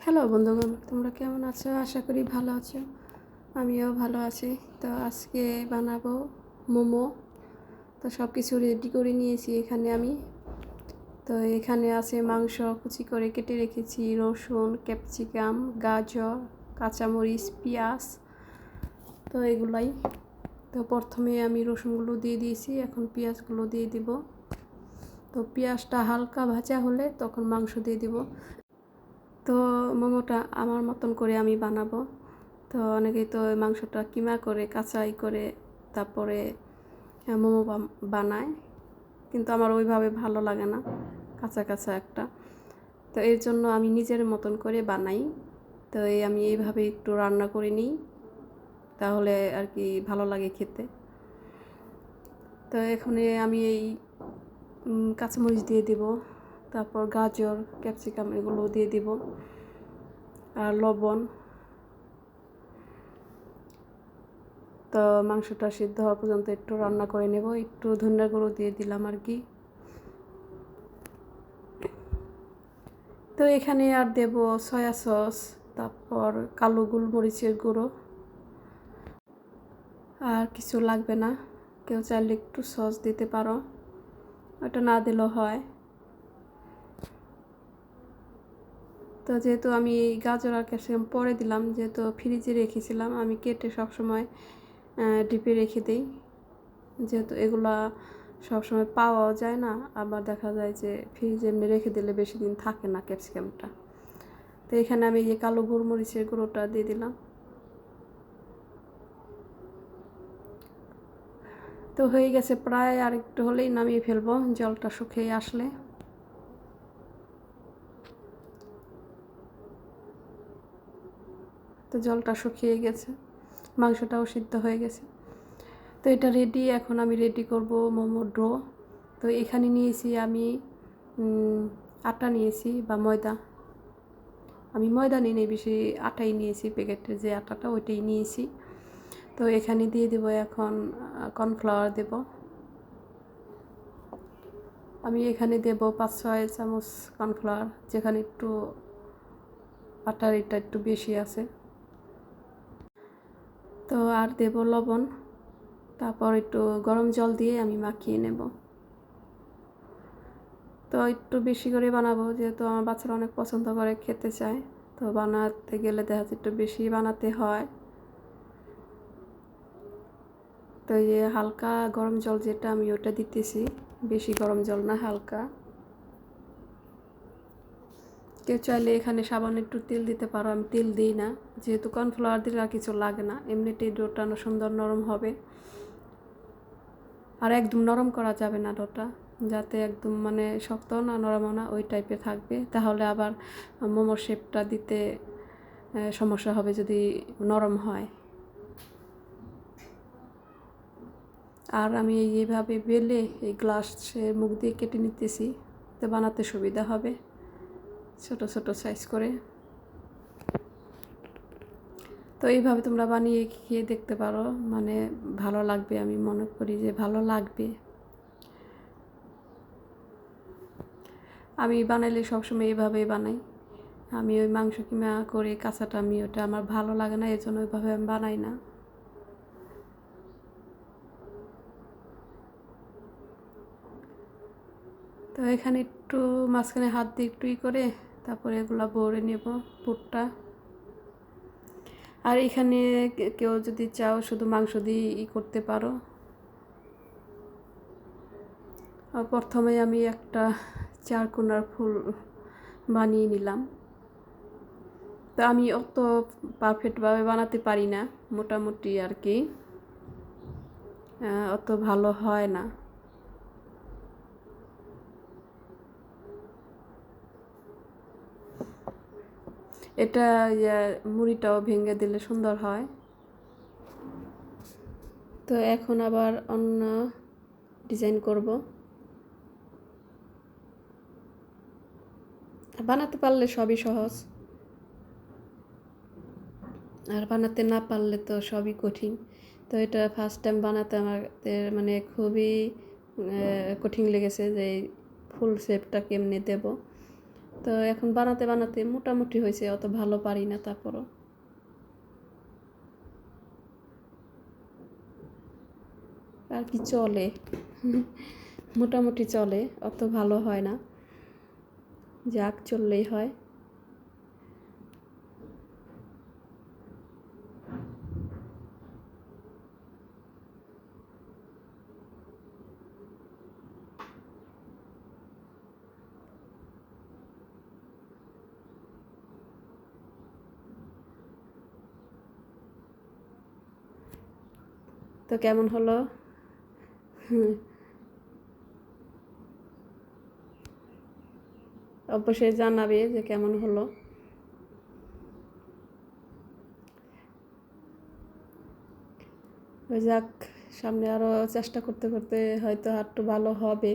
Hello বন্ধুগণ, তোমরা কেমন আছো? আশা করি ভালো আছো। আমিও ভালো আছি। তো আজকে বানাবো মোমো। তো সব কিছু রেডি করে নিয়েছি এখানে আমি। তো এখানে আছে মাংস কুচি করে কেটে রেখেছি, রসুন, ক্যাপসিকাম, গাজর, কাঁচামরিচ, পেঁয়াজ। তো এগুলাই। তো প্রথমে আমি রসুনগুলো দিয়ে দিয়েছি, এখন পেঁয়াজগুলো দিয়ে দিব। তো পেঁয়াজটা হালকা ভাজা হলে তখন মাংস দিয়ে দিব। তো মোমোটা আমার মতন করে আমি বানাবো। তো অনেকেই তো মাংসটা কিমা করে কাঁচাই করে তারপরে মোমো বানায়, কিন্তু আমার ওইভাবে ভালো লাগে না, কাঁচা কাঁচা একটা। তো এর জন্য আমি নিজের মতন করে বানাই। তো আমি এইভাবে একটু রান্না করে নিই, তাহলে আর কি ভালো লাগে খেতে। তো এখানে আমি এই কাঁচামরিচ দিয়ে দিব, তারপর গাজর, ক্যাপসিকাম এগুলো দিয়ে দিব, আর লবণ। তো মাংসটা সিদ্ধ হওয়া পর্যন্ত একটু রান্না করে নেব। একটু ধনিয়া গুঁড়ো দিয়ে দিলাম আর কি। তো এখানে আর দেব সয়া সস, তারপর কালো গোলমরিচের গুঁড়ো। আর কিছু লাগবে না, কেউ চাইলে একটু সস দিতে পারো, ওটা না দিলেও হয়। তো যেহেতু আমি এই গাজর আর ক্যাপসিকাম পরে দিলাম, যেহেতু ফ্রিজে রেখেছিলাম, আমি কেটে সবসময় ডিপে রেখে দিই, যেহেতু এগুলা সবসময় পাওয়াও যায় না, আবার দেখা যায় যে ফ্রিজে এমনি রেখে দিলে বেশি দিন থাকে না ক্যাপসিকামটা। তো এখানে আমি এই কালো গোলমরিচের গুঁড়োটা দিয়ে দিলাম। তো হয়ে গেছে প্রায়, আর একটু হলেই নামিয়ে ফেলবো জলটা শুকিয়ে আসলে। তো জলটা শুকিয়ে গেছে, মাংসটাও সিদ্ধ হয়ে গেছে। তো এটা রেডি। এখন আমি রেডি করব মোমোর ডো। তো এখানে নিয়েছি আমি আটা নিয়েছি বা ময়দা। আমি ময়দা নিয়ে নেই, বেশি আটাই নিয়েছি, প্যাকেটের যে আটাটা ওইটাই নিয়েছি। তো এখানে দিয়ে দেবো এখন কর্নফ্লাওয়ার দেব। আমি এখানে দেব 5-6 চামচ কর্নফ্লাওয়ার, যেখানে একটু আটার এটা একটু বেশি আছে। তো আর দেব লবণ, তারপর একটু গরম জল দিয়ে আমি মাখিয়ে নেব। তো একটু বেশি করে বানাবো, যেহেতু আমার বাচ্চারা অনেক পছন্দ করে, খেতে চায়। তো বানাতে গেলে দেখা যাচ্ছে একটু বেশি বানাতে হয়। তো এই যে হালকা গরম জল যেটা, আমি ওটা দিতেছি, বেশি গরম জল না, হালকা। কেউ চাইলে এখানে সামান্য একটু তেল দিতে পারো, আমি তেল দিই না, যেহেতু কর্নফ্লাওয়ার দিলে আর কিছু লাগে না, এমনিতেই ডোটা সুন্দর নরম হবে। আর একদম নরম করা যাবে না ডোটা, যাতে একদম মানে শক্ত না নরম না ওই টাইপের থাকবে, তাহলে আবার মোমোর শেপটা দিতে সমস্যা হবে যদি নরম হয়। আর আমি এইভাবে বেলে এই গ্লাসের মুখ দিয়ে কেটে নিতেছি, তো বানাতে সুবিধা হবে, ছোট ছোট সাইজ করে। তো এইভাবে তোমরা বানিয়ে খেয়ে দেখতে পারো, মানে ভালো লাগবে, আমি মনে করি যে ভালো লাগবে। আমি বানাইলে সবসময় এইভাবেই বানাই। আমি ওই মাংস কিমা করে কাঁচাটা আমি ওটা আমার ভালো লাগে না, এর জন্য ওইভাবে আমি বানাই না। তো এখানে একটু মাঝখানে হাত দিয়ে একটু করে তারপরে এগুলো ভরে নেব পুরটা। আর এখানে কেউ যদি চাও শুধু মাংস দিয়ে করতে পারো। প্রথমে আমি একটা চারকোনার ফুল বানিয়ে নিলাম। তো আমি অত পারফেক্টভাবে বানাতে পারি না, মোটামুটি আর কি, অত ভালো হয় না। এটা মুড়িটাও ভেঙে দিলে সুন্দর হয়। তো এখন আবার অন্য ডিজাইন করব। বানাতে পারলে সবই সহজ, আর বানাতে না পারলে তো সবই কঠিন। তো এটা ফার্স্ট টাইম বানাতে আমাদের মানে খুবই কঠিন লেগেছে, যে ফুল শেপটা কেমনে দেব। তো এখন বানাতে বানাতে মোটামুটি হয়েছে, অত ভালো পারি না, তারপরও আর কি চলে, মোটামুটি চলে, অত ভালো হয় না, যাক চললেই হয়। তো কেমন হলো অবশ্যই জানাবে যে কেমন হলো। যাক, সামনে আরও চেষ্টা করতে করতে হয়তো একটু ভালো হবে।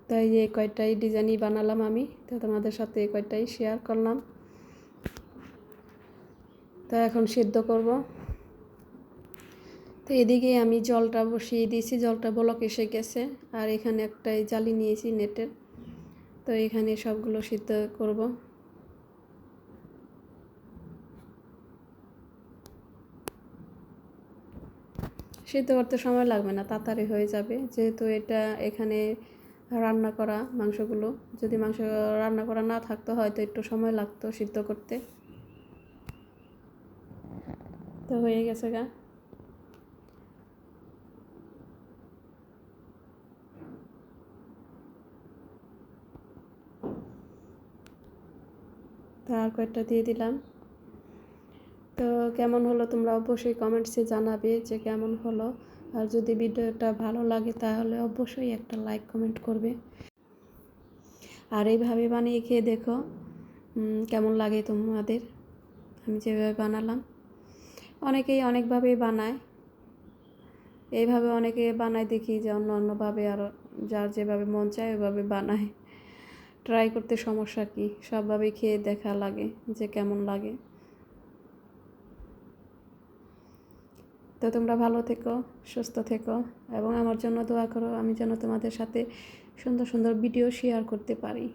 তাই এই কয়টাই ডিজাইনই বানালাম আমি, তো তোমাদের সাথে এই কয়টাই শেয়ার করলাম। তো এখন সিদ্ধ করব। তো এদিকে আমি জলটা বসিয়ে দিয়েছি, জলটা বলক এসে গেছে, আর এখানে একটা জালি নিয়েছি নেটের, তো এখানে সবগুলো সিদ্ধ করব। সিদ্ধ করতে সময় লাগবে না, তাড়াতাড়ি হয়ে যাবে, যেহেতু এটা এখানে রান্না করা মাংসগুলো। যদি মাংস রান্না করা না থাকতো হয়তো একটু সময় লাগতো সিদ্ধ করতে। তো হয়ে গেছে গা। তার কয়েকটা দিয়ে দিলাম। তো কেমন হলো তোমরা অবশ্যই কমেন্টসে জানাবে যে কেমন হলো। আর যদি ভিডিওটা ভালো লাগে তাহলে অবশ্যই একটা লাইক কমেন্ট করবে। আর এইভাবে বানিয়ে খেয়ে দেখো কেমন লাগে তোমাদের, আমি যেভাবে বানালাম। অনেকেই অনেকভাবেই বানায়, এইভাবে অনেকে বানায় দেখি যে অন্য অন্যভাবে, আরও যার যেভাবে মন চায় ওইভাবে বানায়। ট্রাই করতে সমস্যা কি, সবভাবেই খেয়ে দেখা লাগে যে কেমন লাগে। তো তোমরা ভালো থেকো, সুস্থ থেকো, এবং আমার জন্য দোয়া করো, আমি যেন তোমাদের সাথে সুন্দর সুন্দর ভিডিও শেয়ার করতে পারি।